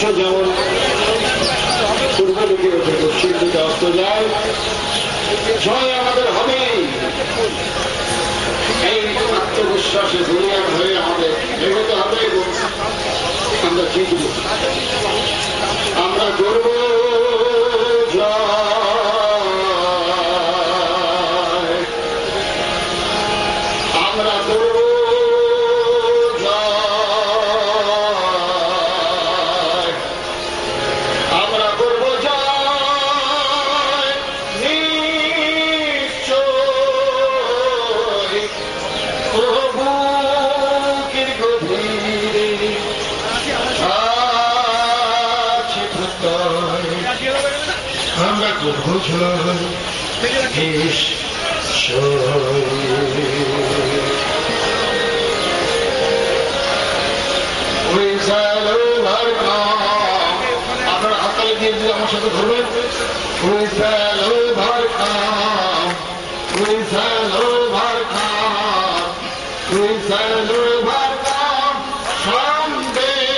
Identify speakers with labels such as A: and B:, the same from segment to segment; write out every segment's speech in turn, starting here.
A: যেমন পূর্ব দিকে উঠে পশ্চিম দিকে অস্ত যায়, জয় আমাদের হবে। এই আত্মবিশ্বাসে দুনিয়ার হয়ে আমাদের এগোতে হবে এবং আমরা জিতব, আমরা করব আমরা করব আমরা করব জয় নিশ্চয়। প্রভুর গভীরে আছে প্রত্যয়, আমরা করব জয় আপনারা হাততালি দিয়ে যদি আমার সাথে ধরবেন, We shall overcome, we shall overcome, we shall overcome someday.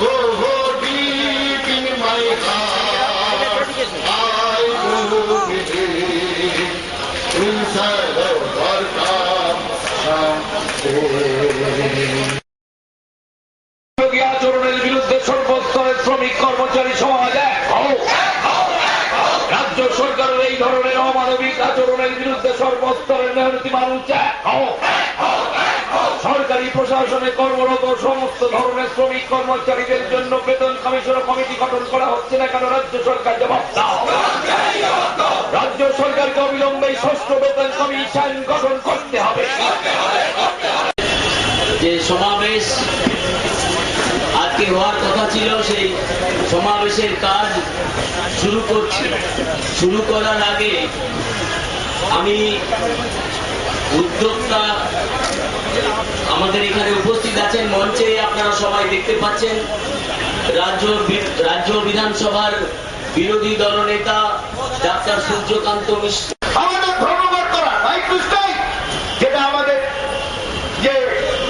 A: Oh, deep in my heart, I do believe we shall overcome someday.
B: আচরণের বিরুদ্ধে সর্বস্তরের শ্রমিক কর্মচারী সমাজ রাজ্য সরকারের এই ধরনের অমানবিক আচরণের বিরুদ্ধে সর্বস্তরের মেহনতি মানুষ সরকারি প্রশাসনে কর্মরত সমস্ত ধরনের শ্রমিক কর্মচারীদের জন্য বেতন কমিশন কমিটি গঠন করা হচ্ছে না কেন? রাজ্য সরকার জবাব দাও। রাজ্য সরকারকে অবিলম্বে ষষ্ঠ বেতন কমিশন গঠন করতে হবে।
C: যে সমাবেশ আজকে হওয়ার কথা ছিল, সেই সমাবেশের কাজ শুরু করছি। শুরু করার আগে আমি উদ্যোক্তা আমাদের এখানে উপস্থিত আছেন, মঞ্চে আপনারা সবাই দেখতে পাচ্ছেন, রাজ্য বিধানসভার বিরোধী দলনেতা ডাক্তার সূর্যকান্ত মিশ্র।
A: আমাদের ধর্মঘট করা রাইট টু স্ট্রাইক, যেটা আমাদের যে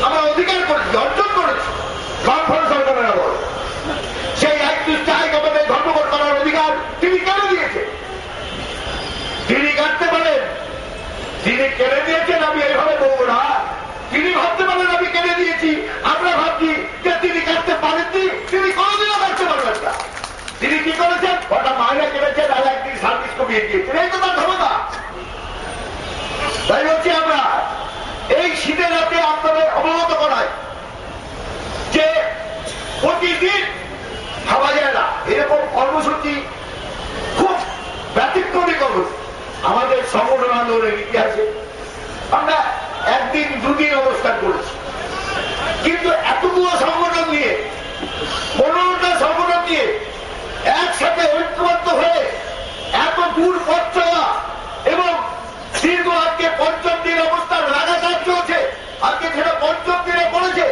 A: আমরা অধিকার করেছি, অর্জন করেছি বামফ্রন্ট সরকারের আমল, সেই রাইট টু স্ট্রাইক আমাদের ধর্মঘট করার অধিকার তিনি কেড়ে দিয়েছে। তিনি কাটতে পারেন, তিনি কেড়ে দিয়েছেন, আমি এইভাবে বলবো না। তিনি ভাবতে পারেন আমি কেড়ে দিয়েছি, আমরা ভাবছি যে তিনি কাটতে পারেননি, তিনি কোনোদিনও কাটতে পারবেন না। তিনি কি করেছেন? ওটা মাইনে কেড়েছেন আর একদিন সার্ভিস কমিয়ে দিয়েছেন, এই তো তার ক্ষমতা। তাই বলছি আমরা এই শীতের রাতে আপনাদের অবগত করাই যে প্রতিদিন ভাবা যায় না এরকম কর্মসূচি, খুব ব্যতিক্রমী কর্মসূচি আমাদের সংগঠন আন্দোলনের ইতিহাসে। আমরা একদিন দুদিন অবস্থান করেছি, কিন্তু এতগুলো সংগঠন নিয়ে, 15টা সংগঠন নিয়ে একসাথে ঐক্যবদ্ধ হয়ে এত দূর পথ চলা এবং দীর্ঘ আজকে পঞ্চম দিন অবস্থান লাগাতার চলছে, আজকে সেটা পঞ্চম দিনে পড়েছে,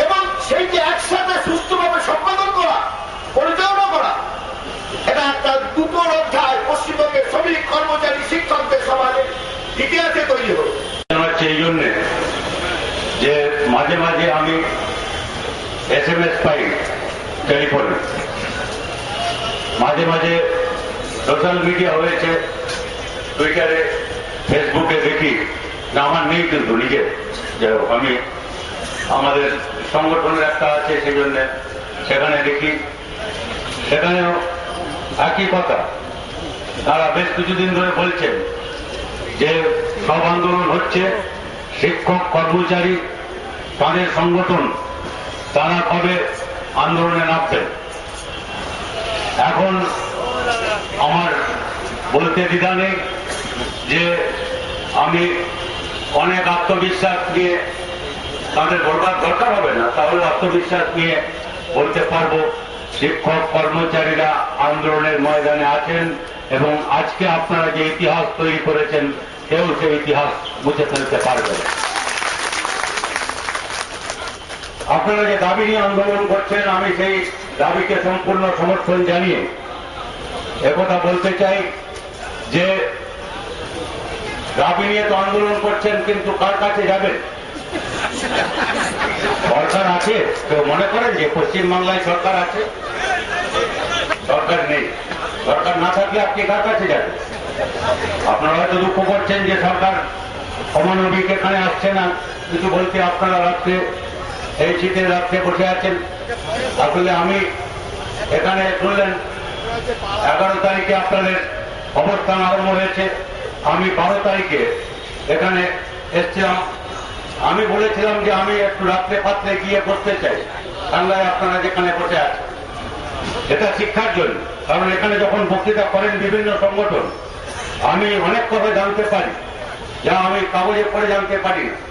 A: এবং সেই যে একসাথে সুস্থভাবে সম্পাদন করা, পরিচালনা করা, এটা একটা দুটো অধ্যায় পশ্চিমবঙ্গের শ্রমিক কর্মচারী শিক্ষকদের সমাজের ইতিহাসে তৈরি হল।
D: এই জন্যে যে মাঝে মাঝে আমি SMS পাই টেলিফোনে, মাঝে মাঝে সোশ্যাল মিডিয়া হয়েছে, টুইটারে ফেসবুকে দেখি, না আমার নেই কিন্তু নিজে, যাই হোক আমি আমাদের সংগঠনের একটা আছে সেই জন্য সেখানে দেখি, সেখানেও একই কথা। তারা বেশ কিছুদিন ধরে বলছেন যে সব আন্দোলন হচ্ছে, শিক্ষক কর্মচারী তাদের সংগঠন, তারা কবে আন্দোলনে নামবেন। এখন আমার বলতে দ্বিধা নেই যে আমি অনেক আত্মবিশ্বাস নিয়ে, তাদের বলবার দরকার হবে না, তাহলে আত্মবিশ্বাস নিয়ে বলতে পারবো শিক্ষক কর্মচারীরা আন্দোলনের ময়দানে আছেন এবং আজকে আপনারা যে ইতিহাস তৈরি করেছেন কেউ সেই ইতিহাস মুছে ফেলতে পারবে না। আপনারা যে দাবি নিয়ে আন্দোলন করছেন, আমি সেই দাবিকে সম্পূর্ণ সমর্থন জানিয়ে একথা বলতে চাই যে দাবি নিয়ে তো আন্দোলন করছেন, কিন্তু কার কাছে যাবেন? সরকার আছে? কেউ মনে করেন যে পশ্চিমবাংলায় সরকার আছে? সরকার নেই। সরকার না থাকলে আপনি কার কাছে যাবেন? আপনারা হয়তো দুঃখ করছেন যে সরকার অমানবিক এখানে আসছে না, কিছু বলতে আপনারা রাত্রে এই শীতের রাত্রে বসে আছেন। আসলে আমি এখানে শুনলেন 11 তারিখে আপনাদের অবস্থান আরম্ভ হয়েছে। আমি 12 তারিখে এখানে এসছিলাম। আমি বলেছিলাম যে আমি একটু রাত্রে পাত্রে গিয়ে বসতে চাই, ঠান্ডায় আপনারা যেখানে বসে আছেন। এটা শিক্ষার জন্য, কারণ এখানে যখন বক্তৃতা করেন বিভিন্ন সংগঠন, আমি অনেক কথা জানতে পারি যা আমি কাগজে পড়ে জানতে পারি না।